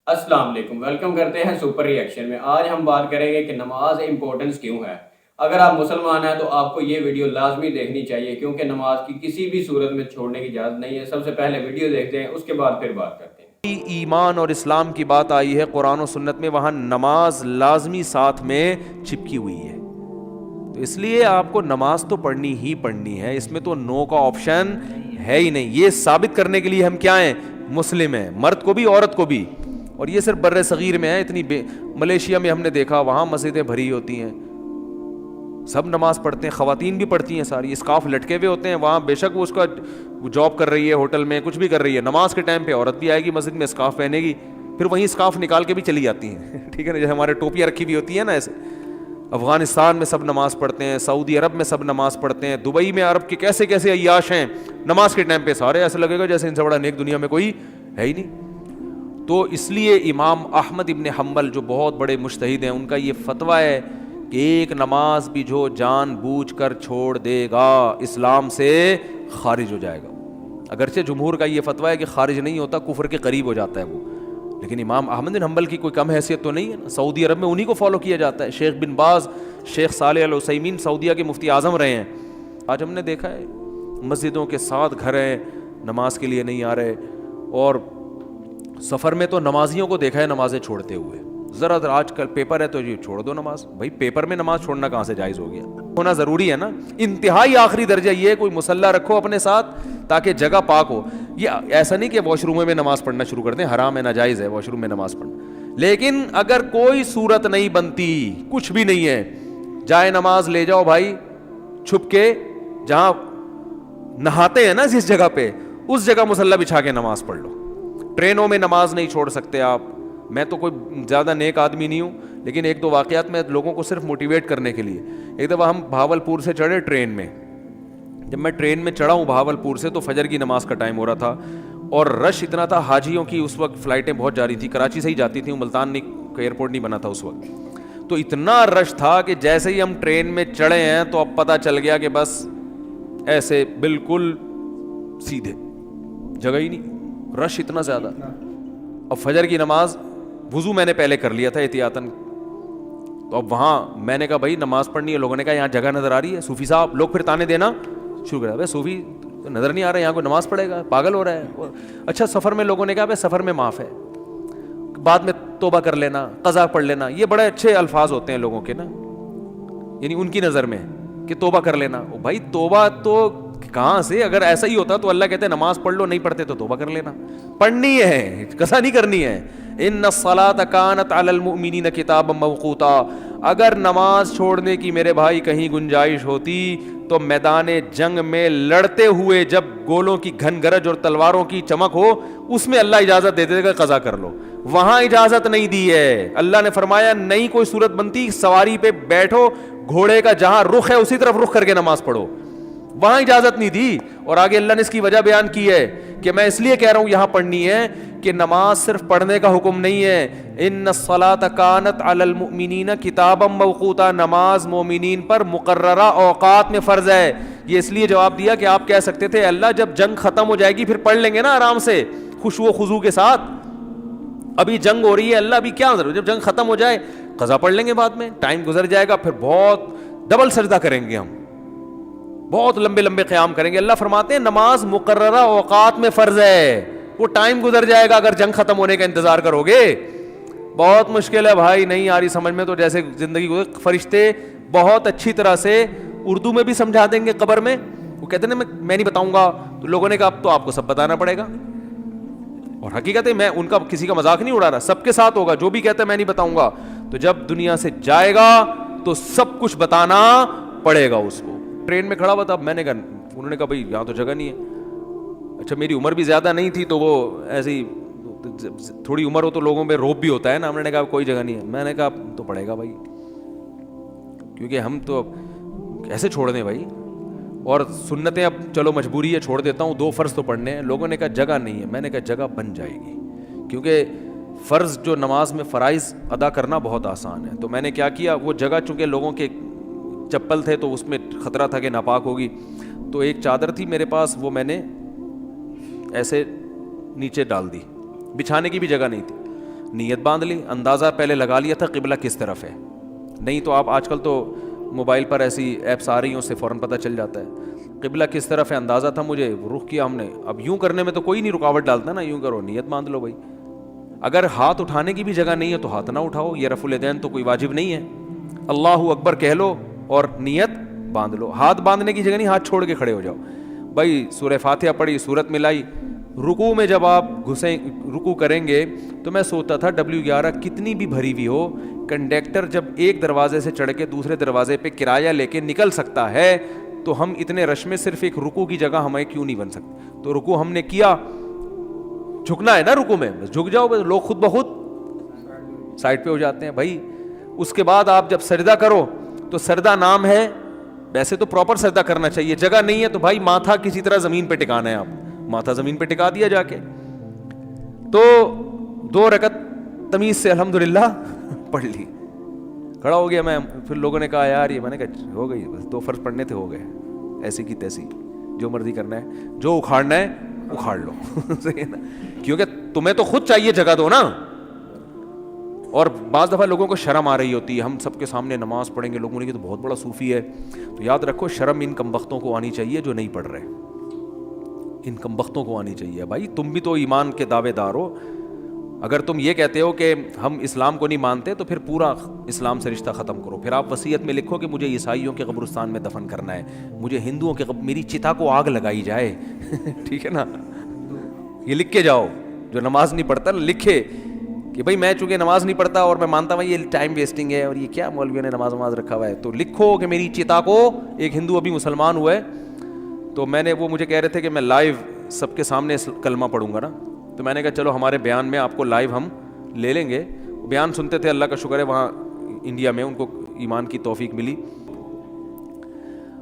السلام علیکم، ویلکم کرتے ہیں سپر ری ایکشن میں۔ آج ہم بات کریں گے کہ نماز امپورٹنس کیوں ہے۔ اگر آپ مسلمان ہیں تو آپ کو یہ ویڈیو لازمی دیکھنی چاہیے، کیونکہ نماز کی کسی بھی صورت میں چھوڑنے کی اجازت نہیں ہے۔ سب سے پہلے ویڈیو دیکھتے ہیں، اس کے بعد پھر بات کرتے ہیں۔ ایمان اور اسلام کی بات آئی ہے قرآن و سنت میں، وہاں نماز لازمی ساتھ میں چپکی ہوئی ہے، تو اس لیے آپ کو نماز تو پڑھنی ہی پڑھنی ہے، اس میں تو نو کا آپشن ہے ہی نہیں۔ یہ ثابت کرنے کے لیے ہم کیا ہیں؟ مسلم ہیں، مرد کو بھی عورت کو بھی۔ اور یہ صرف بر صغیر میں ہے، اتنی ملیشیا میں ہم نے دیکھا، وہاں مسجدیں بھری ہوتی ہیں، سب نماز پڑھتے ہیں، خواتین بھی پڑھتی ہیں ساری، اسکارف لٹکے ہوئے ہوتے ہیں وہاں، بے شک وہ اس کا جاب کر رہی ہے، ہوٹل میں کچھ بھی کر رہی ہے، نماز کے ٹائم پہ عورت بھی آئے گی مسجد میں، اسکارف پہنے گی، پھر وہیں اسکارف نکال کے بھی چلی جاتی ہیں ٹھیک ہے نا، جیسے ہمارے ٹوپیاں رکھی ہوئی ہوتی ہیں نا ایسے۔ افغانستان میں سب نماز پڑھتے ہیں، سعودی عرب میں سب نماز پڑھتے ہیں، دبئی میں عرب کے کیسے کیسے عیاش ہیں، نماز کے ٹائم پہ سارے ایسے لگے گا جیسے ان سے بڑا نیک دنیا میں کوئی ہے ہی نہیں۔ تو اس لیے امام احمد ابن حنبل جو بہت بڑے مجتہد ہیں، ان کا یہ فتویٰ ہے کہ ایک نماز بھی جو جان بوجھ کر چھوڑ دے گا اسلام سے خارج ہو جائے گا۔ اگرچہ جمہور کا یہ فتویٰ ہے کہ خارج نہیں ہوتا، کفر کے قریب ہو جاتا ہے وہ، لیکن امام احمد بن حنبل کی کوئی کم حیثیت تو نہیں ہے نا۔ سعودی عرب میں انہی کو فالو کیا جاتا ہے، شیخ بن باز، شیخ صالح العثیمین سعودیہ کے مفتی اعظم رہے ہیں۔ آج ہم نے دیکھا ہے مسجدوں کے 7 گھر ہیں، نماز کے لیے نہیں آ رہے، اور سفر میں تو نمازیوں کو دیکھا ہے نمازیں چھوڑتے ہوئے۔ ذرا آج کل پیپر ہے تو یہ چھوڑ دو نماز، بھائی پیپر میں نماز چھوڑنا کہاں سے جائز ہو گیا؟ ہونا ضروری ہے نا۔ انتہائی آخری درجہ یہ ہے کوئی مصلی رکھو اپنے ساتھ تاکہ جگہ پاک ہو۔ یہ ایسا نہیں کہ واش روم میں نماز پڑھنا شروع کر دیں، حرام ہے، ناجائز ہے واش روم میں نماز پڑھنا، لیکن اگر کوئی صورت نہیں بنتی، کچھ بھی نہیں ہے، جائے نماز لے جاؤ بھائی چھپ کے، جہاں نہاتے ہیں نا جس جگہ پہ، اس جگہ مصلی بچھا کے نماز پڑھ لو۔ ٹرینوں میں نماز نہیں چھوڑ سکتے آپ۔ میں تو کوئی زیادہ نیک آدمی نہیں ہوں، لیکن ایک دو واقعات میں لوگوں کو صرف موٹیویٹ کرنے کے لیے۔ ایک دفعہ ہم بھاولپور سے چڑھے ٹرین میں، جب میں ٹرین میں چڑھا ہوں بھاولپور سے تو فجر کی نماز کا ٹائم ہو رہا تھا، اور رش اتنا تھا، حاجیوں کی اس وقت فلائٹیں بہت جاری تھی، کراچی سے ہی جاتی تھیں، ملتان کا ایئرپورٹ نہیں بنا تھا اس وقت، تو اتنا رش تھا کہ جیسے ہی ہم ٹرین میں چڑھے ہیں تو اب پتہ چل گیا کہ بس ایسے بالکل سیدھے، جگہ ہی نہیں، رش اتنا زیادہ۔ اب فجر کی نماز وضو میں نے پہلے کر لیا تھا احتیاطاً، تو اب وہاں میں نے کہا بھائی نماز پڑھنی ہے، لوگوں نے کہا یہاں جگہ نظر آ رہی ہے، صوفی صاحب، لوگ پھر تانے دینا شروع کر دیا، صوفی نظر نہیں آ رہا ہے، یہاں کوئی نماز پڑھے گا، پاگل ہو رہا ہے۔ اچھا سفر میں لوگوں نے کہا بھائی سفر میں معاف ہے، بعد میں توبہ کر لینا، قضا پڑھ لینا، یہ بڑے اچھے الفاظ ہوتے ہیں لوگوں کے نا، یعنی ان کی نظر میں کہ توبہ کر لینا۔ بھائی توبہ تو کہاں سے؟ اگر ایسا ہی ہوتا تو اللہ کہتے ہیں نماز پڑھ لو، نہیں پڑھتے تو توبہ کر لینا، پڑھنی ہے، قضا نہیں کرنی ہے۔ ان الصلاۃ کانت علی المؤمنین کتابا موقوتا، اگر نماز چھوڑنے کی میرے بھائی کہیں گنجائش ہوتی تو میدان جنگ میں لڑتے ہوئے جب گولوں کی گھن گرج اور تلواروں کی چمک ہو، اس میں اللہ اجازت دے دے گا قضا کر لو، وہاں اجازت نہیں دی ہے۔ اللہ نے فرمایا نہیں کوئی صورت بنتی، سواری پہ بیٹھو، گھوڑے کا جہاں رخ ہے اسی طرف رخ کر کے نماز پڑھو، وہاں اجازت نہیں دی۔ اور آگے اللہ نے اس کی وجہ بیان کی ہے کہ میں اس لیے کہہ رہا ہوں یہاں پڑھنی ہے کہ نماز صرف پڑھنے کا حکم نہیں ہے، ان الصلاۃ کانت علی المؤمنین کتابا موقوتا، نماز مومنین پر مقررہ اوقات میں فرض ہے۔ یہ اس لیے جواب دیا کہ آپ کہہ سکتے تھے اللہ جب جنگ ختم ہو جائے گی پھر پڑھ لیں گے نا آرام سے خشوع و خضوع کے ساتھ، ابھی جنگ ہو رہی ہے، اللہ ابھی کیا ضرورت، جب جنگ ختم ہو جائے قضا پڑھ لیں گے، بعد میں ٹائم گزر جائے گا، پھر بہت ڈبل سجدہ کریں گے، ہم بہت لمبے لمبے قیام کریں گے۔ اللہ فرماتے ہیں نماز مقررہ اوقات میں فرض ہے، وہ ٹائم گزر جائے گا اگر جنگ ختم ہونے کا انتظار کرو گے۔ بہت مشکل ہے بھائی، نہیں آ رہی سمجھ میں تو جیسے زندگی گزر، فرشتے بہت اچھی طرح سے اردو میں بھی سمجھا دیں گے، قبر میں وہ کہتے ہیں میں نہیں بتاؤں گا، تو لوگوں نے کہا اب تو آپ کو سب بتانا پڑے گا، اور حقیقت ہے میں ان کا کسی کا مذاق نہیں اڑا رہا، سب کے ساتھ ہوگا، جو بھی کہتا ہے میں نہیں بتاؤں گا، تو جب دنیا سے جائے گا تو سب کچھ بتانا پڑے گا اس کو۔ ٹرین میں کھڑا ہوا تھا، میں نے کہا، انہوں نے کہا بھائی یہاں تو جگہ نہیں ہے۔ اچھا میری عمر بھی زیادہ نہیں تھی تو وہ ایسی تھوڑی عمر ہو تو لوگوں میں روب بھی ہوتا ہے نا، انہوں نے کہا کوئی جگہ نہیں ہے، میں نے کہا تو پڑے گا بھائی، کیونکہ ہم تو ایسے چھوڑ دیں بھائی، اور سنتیں اب چلو مجبوری ہے چھوڑ دیتا ہوں، 2 فرض تو پڑھنے ہیں۔ لوگوں نے کہا جگہ نہیں ہے، میں نے کہا جگہ بن جائے گی، کیونکہ فرض جو نماز میں فرائض ادا کرنا بہت آسان ہے، تو میں نے کیا کیا، وہ جگہ چونکہ لوگوں کے چپل تھے تو اس میں خطرہ تھا کہ ناپاک ہوگی، تو ایک چادر تھی میرے پاس، وہ میں نے ایسے نیچے ڈال دی، بچھانے کی بھی جگہ نہیں تھی، نیت باندھ لی, اندازہ پہلے لگا لیا تھا قبلہ کس طرف ہے. نہیں تو آپ آج کل تو موبائل پر ایسی ایپس آ رہی ہیں, اس سے فوراً پتہ چل جاتا ہے قبلہ کس طرف ہے. اندازہ تھا مجھے, رخ کیا ہم نے. اب یوں کرنے میں تو کوئی نہیں رکاوٹ ڈالتا نا, یوں کرو, نیت باندھ لو بھائی. اگر ہاتھ اٹھانے کی بھی جگہ نہیں ہے تو ہاتھ نہ اٹھاؤ, یہ رفع الیدین تو کوئی واجب نہیں ہے. اللہ اکبر کہہ لو اور نیت باندھ لو. ہاتھ باندھنے کی جگہ نہیں, ہاتھ چھوڑ کے کھڑے ہو جاؤ بھائی. سورہ فاتحہ پڑھی, سورت ملائی. رکوع میں جب آپ گھسیں رکوع کریں گے تو میں سوچتا تھا W11 کتنی بھی بھری ہوئی ہو, کنڈکٹر جب ایک دروازے سے چڑھ کے دوسرے دروازے پہ کرایہ لے کے نکل سکتا ہے تو ہم اتنے رش میں صرف ایک رکوع کی جگہ ہمیں کیوں نہیں بن سکتی. تو رکوع ہم نے کیا, جھکنا ہے نا رکوع میں, بس جھک جاؤ, بس لوگ خود بخود سائڈ پہ ہو جاتے ہیں بھائی. اس کے بعد آپ جب سجدہ کرو تو سجدہ نام ہے, ویسے تو پراپر سجدہ کرنا چاہیے, جگہ نہیں ہے تو بھائی ماتھا کسی طرح زمین پہ ٹکانا ہے. آپ ماتھا زمین پہ ٹکا دیا جا کے, تو 2 رکعت تمیز سے الحمدللہ پڑھ لی, کھڑا ہو گیا میں. پھر لوگوں نے کہا یار یہ, میں نے کہا ہو گئی, بس 2 فرض پڑھنے تھے, ہو گئے, ایسی کی تیسی, جو مرضی کرنا ہے, جو اکھاڑنا ہے اکھاڑ لو. صحیح ہے نا, کیونکہ تمہیں تو خود چاہیے جگہ دو نا. اور بعض دفعہ لوگوں کو شرم آ رہی ہوتی ہے, ہم سب کے سامنے نماز پڑھیں گے, لوگوں نے کہ تو بہت بڑا صوفی ہے. تو یاد رکھو شرم ان کمبختوں کو آنی چاہیے جو نہیں پڑھ رہے, ان کمبختوں کو آنی چاہیے. بھائی تم بھی تو ایمان کے دعوے دار ہو, اگر تم یہ کہتے ہو کہ ہم اسلام کو نہیں مانتے تو پھر پورا اسلام سے رشتہ ختم کرو. پھر آپ وصیت میں لکھو کہ مجھے عیسائیوں کے قبرستان میں دفن کرنا ہے, مجھے ہندوؤں کے میری چتا کو آگ لگائی جائے. ٹھیک ہے نا, یہ لکھ کے جاؤ. جو نماز نہیں پڑھتا لکھے کہ بھائی میں چونکہ نماز نہیں پڑھتا اور میں مانتا ہوں یہ ٹائم ویسٹنگ ہے اور یہ کیا مولویوں نے نماز رکھا ہوا ہے, تو لکھو کہ میری چتا کو, ایک ہندو ابھی مسلمان ہوا ہے تو میں نے, وہ مجھے کہہ رہے تھے کہ میں لائیو سب کے سامنے کلمہ پڑھوں گا نا, تو میں نے کہا چلو ہمارے بیان میں آپ کو لائیو ہم لے لیں گے. بیان سنتے تھے, اللہ کا شکر ہے وہاں انڈیا میں ان کو ایمان کی توفیق ملی.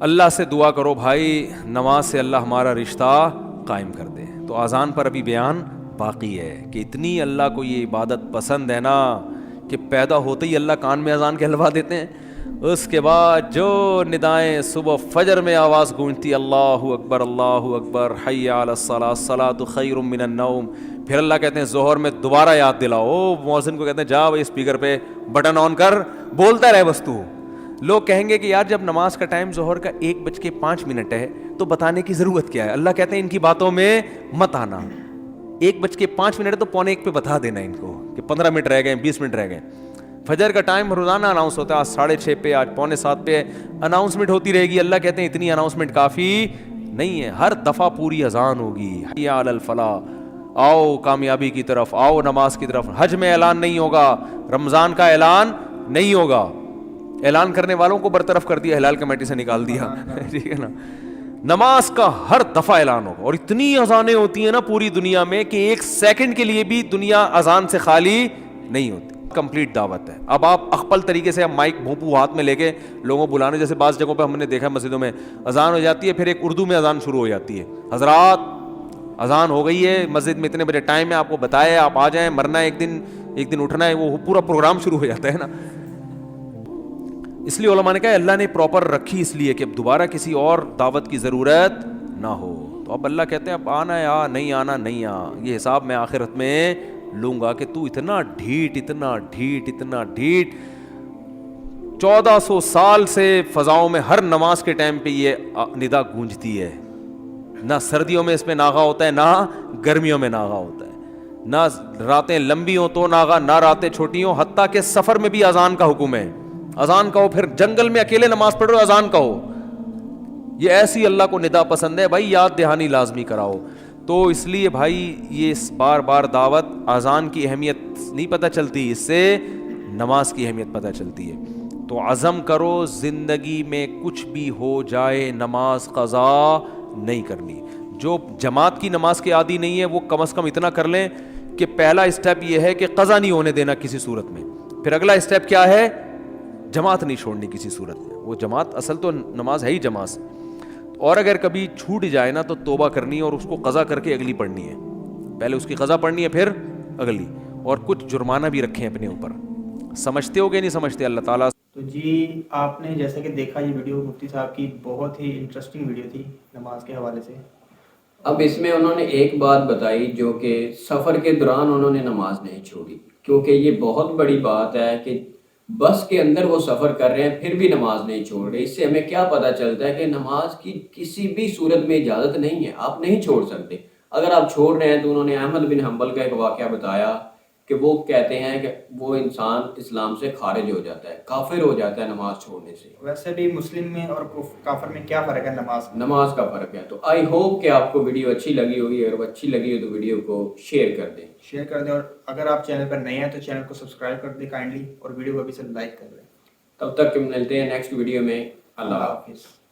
اللہ سے دعا کرو بھائی نماز سے اللہ ہمارا رشتہ قائم کر دے. تو اذان پر ابھی بیان باقی ہے کہ اتنی اللہ کو یہ عبادت پسند ہے نا کہ پیدا ہوتے ہی اللہ کان میں اذان کہلوا دیتے ہیں. اس کے بعد جو ندائیں صبح فجر میں آواز گونجتی, اللہ اکبر حی علی الصلاۃ الصلاۃ خیر من النوم, پھر اللہ کہتے ہیں ظہر میں دوبارہ یاد دلاؤ. مؤذن کو کہتے ہیں جا بھائی اسپیکر پہ بٹن آن کر, بولتا رہے بس تو. لوگ کہیں گے کہ یار جب نماز کا ٹائم ظہر کا 1:05 ہے تو بتانے کی ضرورت کیا ہے. اللہ کہتے ہیں ان کی باتوں میں مت آنا. 1:05 ہے تو 1:45 پہ بتا دینا ان کو کہ 15 منٹ رہ گئے, 20 منٹ رہ گئے. فجر کا ٹائم روزانہ اناؤنس ہوتا ہے, آج 6:30 پہ, آج 6:45 پہ اناؤنسمنٹ ہوتی رہے گی. اللہ کہتے ہیں اتنی اناؤنسمنٹ کافی نہیں ہے, ہر دفعہ پوری اذان ہوگی. حی علی الفلاح, آؤ کامیابی کی طرف, آؤ نماز کی طرف. حج میں اعلان نہیں ہوگا, رمضان کا اعلان نہیں ہوگا, اعلان کرنے والوں کو برطرف کر دیا, ہلال کمیٹی سے نکال دیا. ٹھیک ہے نا, نماز کا ہر دفعہ اعلان ہوگا. اور اتنی اذانیں ہوتی ہیں نا پوری دنیا میں کہ 1 سیکنڈ کے لیے بھی دنیا اذان سے خالی نہیں ہوتی. کمپلیٹ دعوت ہے. اب آپ اخپل طریقے سے مائک بھونپو ہاتھ میں لے کے لوگوں بلانے, جیسے بعض جگہوں پہ ہم نے دیکھا مسجدوں میں اذان ہو جاتی ہے, پھر ایک اردو میں اذان شروع ہو جاتی ہے, حضرات اذان ہو گئی ہے, مسجد میں اتنے بجے ٹائم ہے, آپ کو بتایا آپ آ جائیں, مرنا ہے ایک دن اٹھنا ہے, وہ پورا پروگرام شروع ہو جاتا ہے نا. اس لیے علماء نے کہا اللہ نے پراپر رکھی اس لیے کہ دوبارہ کسی اور دعوت کی ضرورت نہ ہو. تو اب اللہ کہتے ہیں اب آنا ہے آ, نہیں آنا نہیں آ, یہ حساب میں آخرت میں لوں گا کہ تو اتنا ڈھیٹ 1400 سال سے فضاؤں میں ہر نماز کے ٹائم پہ یہ ندا گونجتی ہے. نہ سردیوں میں اس میں ناغا ہوتا ہے, نہ گرمیوں میں ناغا ہوتا ہے, نہ راتیں لمبی ہوں تو ناغا, نہ راتیں چھوٹی ہوں. حتیٰ کہ سفر میں بھی اذان کا حکم ہے, اذان کہو. پھر جنگل میں اکیلے نماز پڑھ رہے ہو, اذان کہو. یہ ایسی اللہ کو ندا پسند ہے بھائی, یاد دہانی لازمی کراؤ. تو اس لیے بھائی یہ بار بار دعوت, اذان کی اہمیت نہیں پتہ چلتی, اس سے نماز کی اہمیت پتہ چلتی ہے. تو عزم کرو زندگی میں کچھ بھی ہو جائے نماز قضا نہیں کرنی. جو جماعت کی نماز کے عادی نہیں ہے وہ کم از کم اتنا کر لیں کہ پہلا اسٹیپ یہ ہے کہ قضا نہیں ہونے دینا کسی صورت میں. پھر اگلا اسٹیپ کیا ہے, جماعت نہیں چھوڑنی کسی صورت میں. وہ جماعت اصل تو نماز ہے ہی جماعت, اور اگر کبھی چھوٹ جائے نا تو توبہ کرنی ہے اور اس کو قضا کر کے اگلی پڑھنی ہے. پہلے اس کی قضا پڑھنی ہے پھر اگلی, اور کچھ جرمانہ بھی رکھیں اپنے اوپر. سمجھتے ہو کہ نہیں سمجھتے اللہ تعالیٰ. تو جی آپ نے جیسا کہ دیکھا یہ ویڈیو مفتی صاحب کی بہت ہی انٹرسٹنگ ویڈیو تھی نماز کے حوالے سے, اب اس میں انہوں نے ایک بات بتائی جو کہ سفر کے دوران انہوں نے نماز نہیں چھوڑی، کیونکہ یہ بہت بڑی بات ہے کہ بس کے اندر وہ سفر کر رہے ہیں پھر بھی نماز نہیں چھوڑ رہے۔ اس سے ہمیں کیا پتہ چلتا ہے کہ نماز کی کسی بھی صورت میں اجازت نہیں ہے، آپ نہیں چھوڑ سکتے۔ اگر آپ چھوڑ رہے ہیں تو انہوں نے احمد بن حنبل کا ایک واقعہ بتایا کہ وہ کہتے ہیں کہ وہ انسان اسلام سے خارج ہو جاتا ہے، کافر ہو جاتا ہے نماز چھوڑنے سے۔ ویسے بھی مسلم میں اور کافر میں کیا فرق ہے نماز میں؟ نماز کا فرق ہے۔ تو آئی ہوپ کہ آپ کو ویڈیو اچھی لگی ہوگی، اگر وہ اچھی لگی ہو تو ویڈیو کو شیئر کر دیں۔ شیئر کر دیں، اور اگر آپ چینل پر نئے ہیں تو چینل کو سبسکرائب کر دیں کائنڈلی، اور ویڈیو کو ابھی سے لائک کر دیں۔ تب تک ملتے ہیں نیکسٹ ویڈیو میں۔ اللہ حافظ۔